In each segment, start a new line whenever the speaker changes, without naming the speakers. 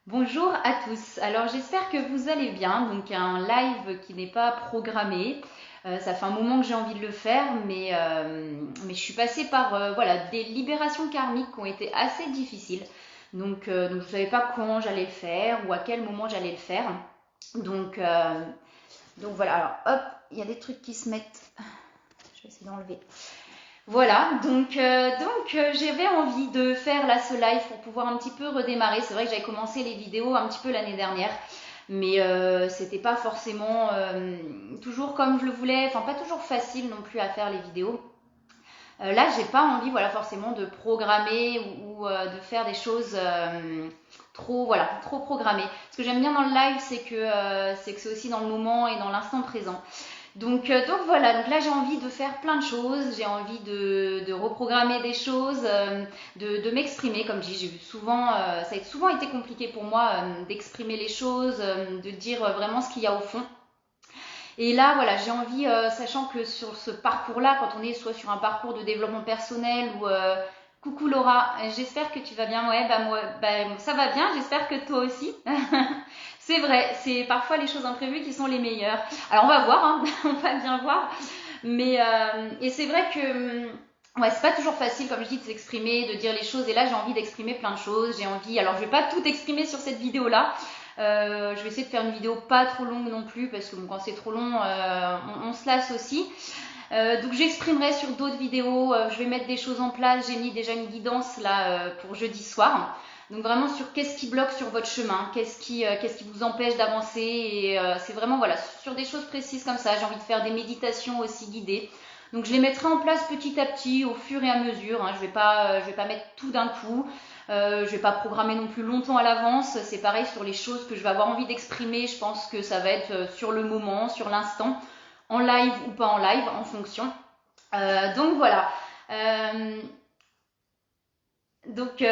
Bonjour à tous. Alors j'espère que vous allez bien. Donc un live qui n'est pas programmé. Ça fait un moment que j'ai envie de le faire, mais je suis passée par voilà, des libérations karmiques qui ont été assez difficiles. Donc je ne savais pas quand j'allais le faire ou à quel moment j'allais le faire. Donc, euh, donc voilà, alors hop, il y a des trucs qui se mettent. Je vais essayer d'enlever. Voilà, j'avais envie de faire là ce live pour pouvoir un petit peu redémarrer. C'est vrai que j'avais commencé les vidéos un petit peu l'année dernière, mais c'était pas forcément toujours comme je le voulais, enfin pas toujours facile non plus à faire les vidéos. Là, j'ai pas envie, voilà, forcément de programmer ou de faire des choses trop, voilà, trop programmées. Ce que j'aime bien dans le live, c'est que c'est aussi dans le moment et dans l'instant présent. Donc voilà, donc là j'ai envie de faire plein de choses, j'ai envie de reprogrammer des choses, de m'exprimer, comme je dis, j'ai eu souvent, ça a souvent été compliqué pour moi d'exprimer les choses, de dire vraiment ce qu'il y a au fond. Et là, voilà, j'ai envie, sachant que sur ce parcours-là, quand on est soit sur un parcours de développement personnel ou coucou Laura, j'espère que tu vas bien. Ouais, bah moi, bah, ça va bien. J'espère que toi aussi. C'est vrai, c'est parfois les choses imprévues qui sont les meilleures. Alors on va voir, hein, on va bien voir. Et c'est vrai que ouais, c'est pas toujours facile, comme je dis, de s'exprimer, de dire les choses. Et là, j'ai envie d'exprimer plein de choses. J'ai envie. Alors, je vais pas tout exprimer sur cette vidéo-là. Je vais essayer de faire une vidéo pas trop longue non plus parce que bon, quand c'est trop long, on se lasse aussi. Donc j'exprimerai sur d'autres vidéos. Je vais mettre des choses en place. J'ai mis déjà une guidance là pour jeudi soir. Donc vraiment sur qu'est-ce qui bloque sur votre chemin, qu'est-ce qui vous empêche d'avancer. Et c'est vraiment voilà sur des choses précises comme ça. J'ai envie de faire des méditations aussi guidées. Donc je les mettrai en place petit à petit, au fur et à mesure. Hein. Je vais pas mettre tout d'un coup. Je vais pas programmer non plus longtemps à l'avance. C'est pareil sur les choses que je vais avoir envie d'exprimer. Je pense que ça va être sur le moment, sur l'instant, en live ou pas en live, en fonction. Donc voilà. Euh, donc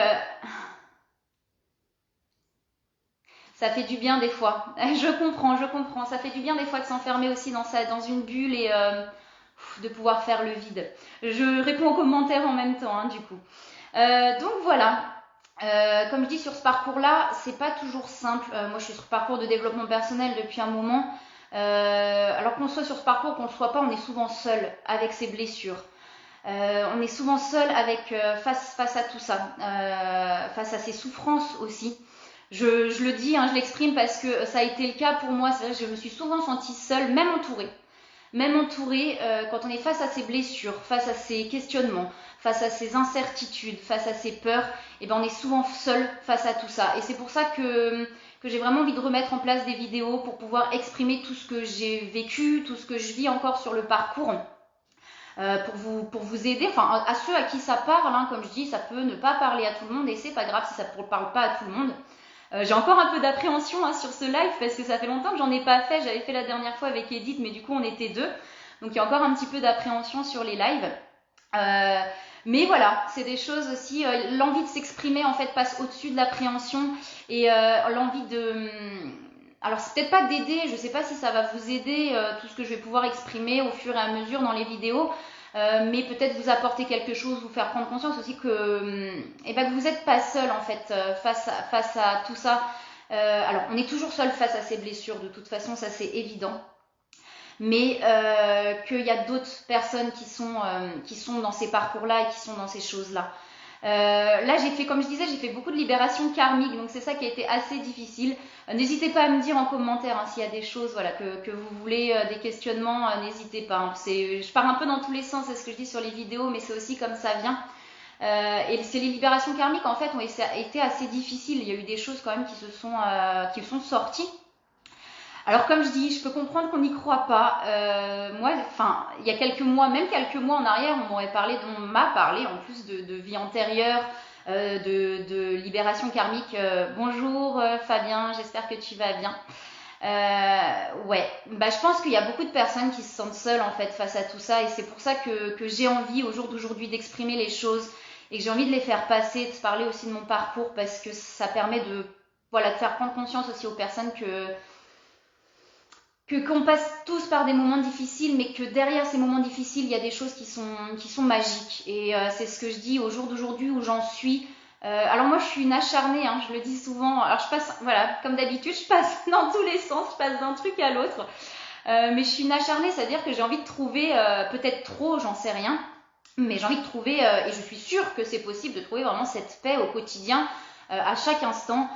ça fait du bien des fois. Je comprends, je comprends. Ça fait du bien des fois de s'enfermer aussi dans une bulle et de pouvoir faire le vide. Je réponds aux commentaires en même temps, hein, du coup. Donc voilà. Comme je dis sur ce parcours-là, c'est pas toujours simple. Moi, je suis sur le parcours de développement personnel depuis un moment. Alors qu'on soit sur ce parcours, qu'on ne le soit pas, on est souvent seul avec ses blessures. On est souvent seul avec face à tout ça, face à ses souffrances aussi. Je le dis, hein, je l'exprime parce que ça a été le cas pour moi. C'est vrai que je me suis souvent sentie seule, même entourée. Même entouré, quand on est face à ses blessures, face à ses questionnements, face à ses incertitudes, face à ses peurs, et ben on est souvent seul face à tout ça. Et c'est pour ça que j'ai vraiment envie de remettre en place des vidéos pour pouvoir exprimer tout ce que j'ai vécu, tout ce que je vis encore sur le parcours. Pour vous aider, enfin à ceux à qui ça parle, hein, comme je dis, ça peut ne pas parler à tout le monde et c'est pas grave si ça ne parle pas à tout le monde. J'ai encore un peu d'appréhension hein, sur ce live parce que ça fait longtemps que j'en ai pas fait. J'avais fait la dernière fois avec Edith, mais du coup on était deux. Donc il y a encore un petit peu d'appréhension sur les lives. Euh, mais voilà, c'est des choses aussi. L'envie de s'exprimer en fait passe au-dessus de l'appréhension et l'envie de. Alors c'est peut-être pas d'aider, je sais pas si ça va vous aider tout ce que je vais pouvoir exprimer au fur et à mesure dans les vidéos, mais peut-être vous apporter quelque chose, vous faire prendre conscience aussi que vous n'êtes pas seul en fait face à tout ça. Alors on est toujours seul face à ces blessures, de toute façon ça c'est évident, mais qu'il y a d'autres personnes qui sont dans ces parcours-là et qui sont dans ces choses-là. Là, j'ai fait, comme je disais, j'ai fait beaucoup de libération karmique, donc c'est ça qui a été assez difficile. N'hésitez pas à me dire en commentaire hein, s'il y a des choses voilà, que vous voulez, des questionnements, n'hésitez pas. Hein. Je pars un peu dans tous les sens, c'est ce que je dis sur les vidéos, mais c'est aussi comme ça vient. Et c'est les libérations karmiques en fait ont été assez difficiles. Il y a eu des choses quand même qui sont sorties. Alors comme je dis, je peux comprendre qu'on n'y croit pas. Moi, enfin, il y a quelques mois, même quelques mois en arrière, on m'a parlé en plus de vie antérieure, de libération karmique. Bonjour Fabien, j'espère que tu vas bien. Ouais, bah je pense qu'il y a beaucoup de personnes qui se sentent seules en fait face à tout ça et c'est pour ça que j'ai envie au jour d'aujourd'hui d'exprimer les choses et que j'ai envie de les faire passer, de parler aussi de mon parcours parce que ça permet de voilà de faire prendre conscience aussi aux personnes que qu'on passe tous par des moments difficiles, mais que derrière ces moments difficiles, il y a des choses qui sont magiques. Et c'est ce que je dis au jour d'aujourd'hui où j'en suis. Alors moi je suis une acharnée, hein, je le dis souvent. Alors je passe, voilà, comme d'habitude, je passe dans tous les sens, je passe d'un truc à l'autre. Mais je suis une acharnée, c'est-à-dire que j'ai envie de trouver, peut-être trop, j'en sais rien, mais j'ai envie de trouver, et je suis sûre que c'est possible de trouver vraiment cette paix au quotidien, à chaque instant.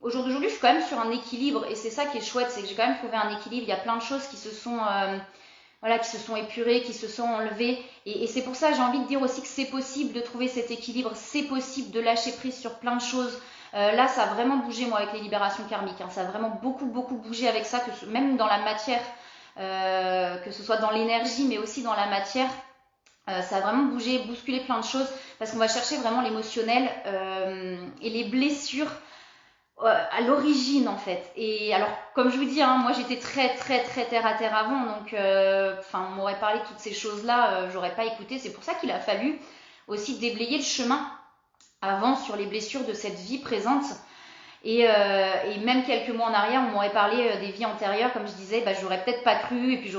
Au jour d'aujourd'hui, je suis quand même sur un équilibre, et c'est ça qui est chouette, c'est que j'ai quand même trouvé un équilibre. Il y a plein de choses qui se sont, voilà, qui se sont épurées, qui se sont enlevées, et c'est pour ça que j'ai envie de dire aussi que c'est possible de trouver cet équilibre, c'est possible de lâcher prise sur plein de choses. Là, ça a vraiment bougé, moi, avec les libérations karmiques, hein. Ça a vraiment beaucoup, beaucoup bougé avec ça, même dans la matière, que ce soit dans l'énergie, mais aussi dans la matière. Ça a vraiment bougé, bousculé plein de choses, parce qu'on va chercher vraiment l'émotionnel et les blessures à l'origine, en fait. Et alors, comme je vous dis, hein, moi j'étais très, très, très terre à terre avant, donc on m'aurait parlé de toutes ces choses-là, j'aurais pas écouté. C'est pour ça qu'il a fallu aussi déblayer le chemin avant sur les blessures de cette vie présente. Et même quelques mois en arrière, on m'aurait parlé des vies antérieures, comme je disais, bah, j'aurais peut-être pas cru, et puis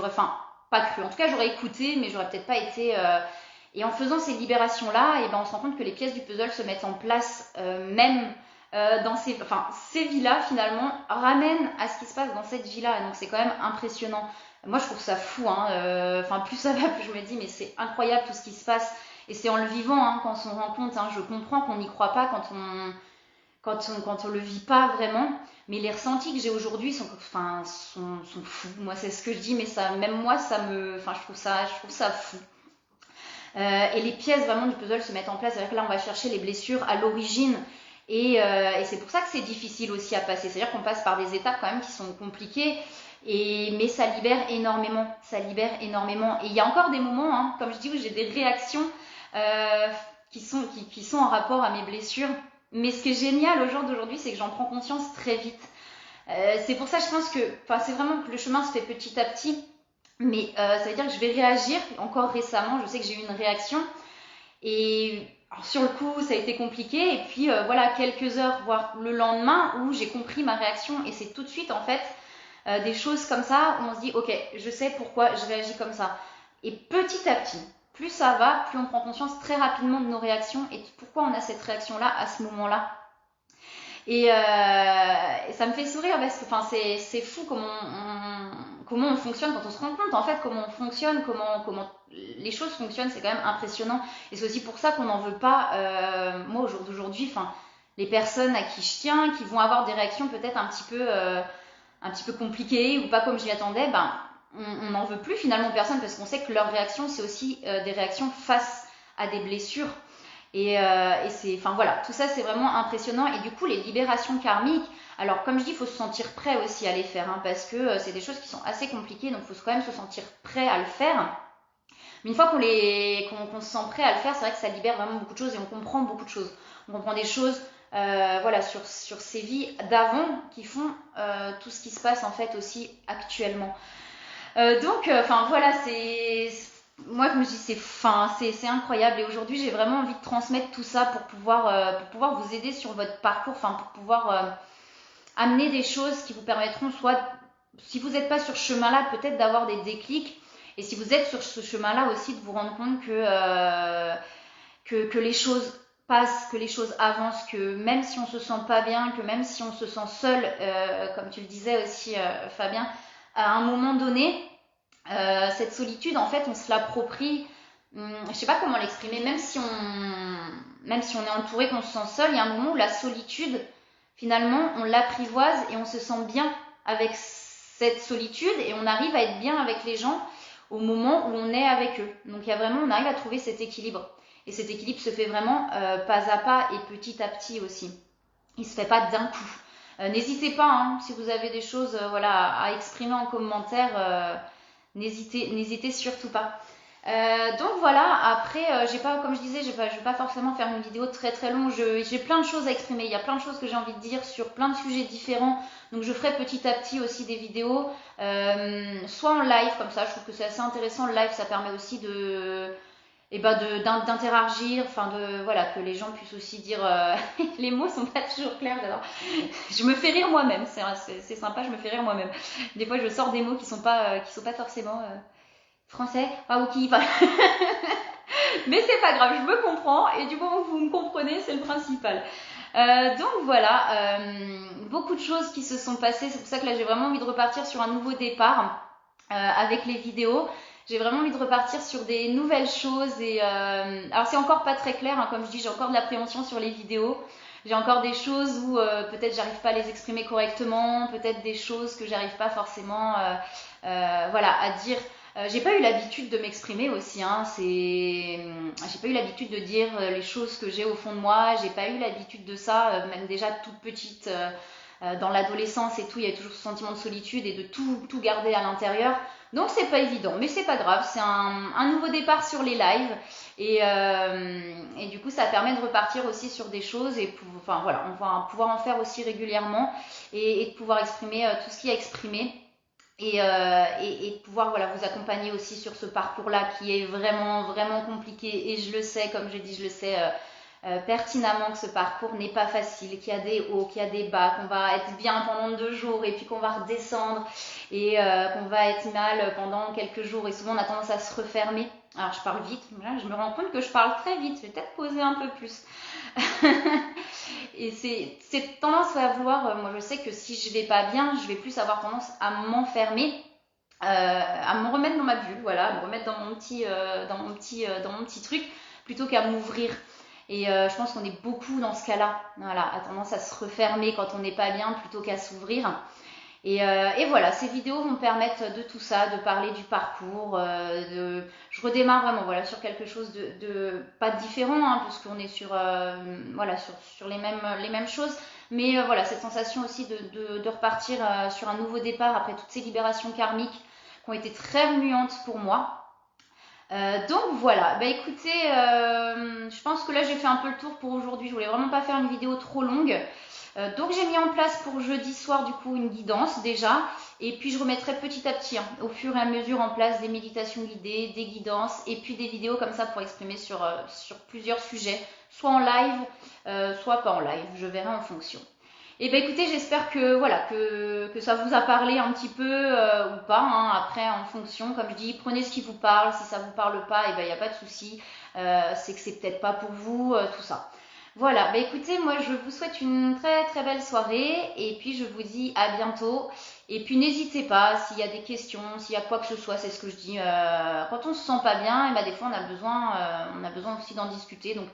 pas cru, en tout cas j'aurais écouté, mais j'aurais peut-être pas été... Et en faisant ces libérations-là, et ben on se rend compte que les pièces du puzzle se mettent en place, même dans ces vies-là, finalement, ramènent à ce qui se passe dans cette vie-là, donc c'est quand même impressionnant. Moi je trouve ça fou, hein. Plus ça va, plus je me dis, mais c'est incroyable tout ce qui se passe, et c'est en le vivant, hein, qu'on s'en rend compte, hein. Je comprends qu'on n'y croit pas quand on le vit pas vraiment, mais les ressentis que j'ai aujourd'hui sont fous. Moi, c'est ce que je dis, mais ça, même moi, je trouve ça fou. Et les pièces vraiment du puzzle se mettent en place. C'est-à-dire que là, on va chercher les blessures à l'origine, et c'est pour ça que c'est difficile aussi à passer. C'est-à-dire qu'on passe par des étapes quand même qui sont compliquées, mais ça libère énormément. Ça libère énormément. Et il y a encore des moments, hein, comme je dis, où j'ai des réactions qui sont en rapport à mes blessures. Mais ce qui est génial au jour d'aujourd'hui, c'est que j'en prends conscience très vite. C'est pour ça, je pense que, c'est vraiment que le chemin se fait petit à petit. Mais ça veut dire que je vais réagir. Encore récemment, je sais que j'ai eu une réaction. Et alors, sur le coup, ça a été compliqué. Et puis voilà, quelques heures, voire le lendemain, où j'ai compris ma réaction. Et c'est tout de suite, en fait, des choses comme ça, où on se dit, ok, je sais pourquoi je réagis comme ça. Et petit à petit, plus ça va, plus on prend conscience très rapidement de nos réactions et de pourquoi on a cette réaction-là à ce moment-là. Et ça me fait sourire parce que c'est fou comment on fonctionne quand on se rend compte, en fait, comment on fonctionne, comment les choses fonctionnent, c'est quand même impressionnant. Et c'est aussi pour ça qu'on n'en veut pas, moi, au jour d'aujourd'hui, les personnes à qui je tiens, qui vont avoir des réactions peut-être un petit peu compliquées ou pas comme je m'y attendais, on n'en veut plus finalement aux personnes, parce qu'on sait que leur réaction, c'est aussi des réactions face à des blessures. Et voilà, tout ça c'est vraiment impressionnant. Et du coup, les libérations karmiques, alors comme je dis, il faut se sentir prêt aussi à les faire, hein, parce que c'est des choses qui sont assez compliquées, donc il faut quand même se sentir prêt à le faire. Mais une fois qu'on se sent prêt à le faire, c'est vrai que ça libère vraiment beaucoup de choses, et on comprend beaucoup de choses. On comprend des choses sur ces vies d'avant qui font tout ce qui se passe en fait aussi actuellement. Voilà, moi je me dis c'est incroyable, et aujourd'hui j'ai vraiment envie de transmettre tout ça pour pouvoir vous aider sur votre parcours, pour pouvoir amener des choses qui vous permettront, soit si vous n'êtes pas sur ce chemin-là, peut-être d'avoir des déclics, et si vous êtes sur ce chemin-là aussi, de vous rendre compte que les choses passent, que les choses avancent, que même si on se sent pas bien, que même si on se sent seul, comme tu le disais aussi Fabien, à un moment donné, cette solitude, en fait, on se l'approprie. Je sais pas comment l'exprimer, même si on est entouré, qu'on se sent seul, il y a un moment où la solitude, finalement, on l'apprivoise et on se sent bien avec cette solitude, et on arrive à être bien avec les gens au moment où on est avec eux. Donc on arrive à trouver cet équilibre. Et cet équilibre se fait vraiment pas à pas et petit à petit aussi. Il se fait pas d'un coup. N'hésitez pas, hein, si vous avez des choses à exprimer en commentaire, n'hésitez surtout pas. Donc voilà, après, comme je disais, je vais pas forcément faire une vidéo très très longue. J'ai plein de choses à exprimer, il y a plein de choses que j'ai envie de dire sur plein de sujets différents. Donc je ferai petit à petit aussi des vidéos, soit en live, comme ça, je trouve que c'est assez intéressant. Le live, ça permet aussi d'interagir, que les gens puissent aussi dire les mots sont pas toujours clairs. Alors, je me fais rire moi-même, c'est sympa, je me fais rire moi-même. Des fois je sors des mots qui sont pas forcément Français, Waouki, enfin... Mais c'est pas grave, je me comprends et du moment que vous me comprenez, c'est le principal. Donc voilà, beaucoup de choses qui se sont passées. C'est pour ça que là j'ai vraiment envie de repartir sur un nouveau départ avec les vidéos. J'ai vraiment envie de repartir sur des nouvelles choses et alors c'est encore pas très clair, hein, comme je dis, j'ai encore de l'appréhension sur les vidéos. J'ai encore des choses où peut-être j'arrive pas à les exprimer correctement, peut-être des choses que j'arrive pas forcément voilà, à dire. J'ai pas eu l'habitude de m'exprimer aussi, hein. J'ai pas eu l'habitude de dire les choses que j'ai au fond de moi. J'ai pas eu l'habitude de ça, même déjà toute petite, dans l'adolescence et tout. Il y avait toujours ce sentiment de solitude et de tout garder à l'intérieur. Donc c'est pas évident, mais c'est pas grave. C'est un nouveau départ sur les lives et du coup ça permet de repartir aussi sur des choses et enfin voilà, on va pouvoir en faire aussi régulièrement et de pouvoir exprimer tout ce qu'il y a à exprimer et de pouvoir voilà, vous accompagner aussi sur ce parcours-là qui est vraiment, vraiment compliqué. Et je le sais, comme j'ai dit, je le sais pertinemment que ce parcours n'est pas facile, qu'il y a des hauts, qu'il y a des bas, qu'on va être bien pendant 2 jours et puis qu'on va redescendre et qu'on va être mal pendant quelques jours. Et souvent, on a tendance à se refermer. Alors, je parle vite, mais là, je me rends compte que je parle très vite. Je vais peut-être poser un peu plus. Et c'est tendance à vouloir, moi je sais que si je vais pas bien, je vais plus avoir tendance à m'enfermer, à me remettre dans ma bulle, voilà, à me remettre dans mon petit truc, plutôt qu'à m'ouvrir. Et je pense qu'on est beaucoup dans ce cas-là, voilà, à tendance à se refermer quand on n'est pas bien plutôt qu'à s'ouvrir. Et voilà, ces vidéos vont permettre de tout ça, de parler du parcours. Je redémarre vraiment voilà, sur quelque chose de pas différent, hein, puisqu'on est voilà, sur les mêmes choses. Mais voilà, cette sensation aussi de repartir sur un nouveau départ après toutes ces libérations karmiques qui ont été très remuantes pour moi. Donc voilà, bah écoutez, je pense que là j'ai fait un peu le tour pour aujourd'hui. Je voulais vraiment pas faire une vidéo trop longue. Donc j'ai mis en place pour jeudi soir du coup une guidance déjà et puis je remettrai petit à petit, hein, au fur et à mesure en place des méditations guidées, des guidances et puis des vidéos comme ça pour exprimer sur plusieurs sujets, soit en live, soit pas en live, je verrai en fonction. Et ben écoutez, j'espère que voilà que ça vous a parlé un petit peu ou pas, hein, après en fonction, comme je dis, prenez ce qui vous parle, si ça vous parle pas, et ben il n'y a pas de souci, c'est que c'est peut-être pas pour vous, tout ça. Voilà, bah écoutez, moi je vous souhaite une très très belle soirée et puis je vous dis à bientôt. Et puis n'hésitez pas, s'il y a des questions, s'il y a quoi que ce soit, c'est ce que je dis, quand on se sent pas bien, et bah des fois on a besoin aussi d'en discuter. Donc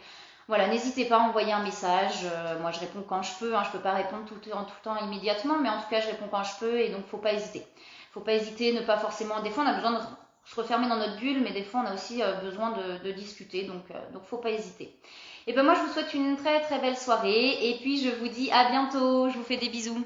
voilà, n'hésitez pas à envoyer un message. Moi je réponds quand je peux, hein, je peux pas répondre tout le temps immédiatement, mais en tout cas je réponds quand je peux et donc faut pas hésiter. Faut pas hésiter, ne pas forcément. Des fois on a besoin de se refermer dans notre bulle, mais des fois on a aussi besoin de discuter, donc faut pas hésiter. Et ben moi je vous souhaite une très très belle soirée et puis je vous dis à bientôt, je vous fais des bisous.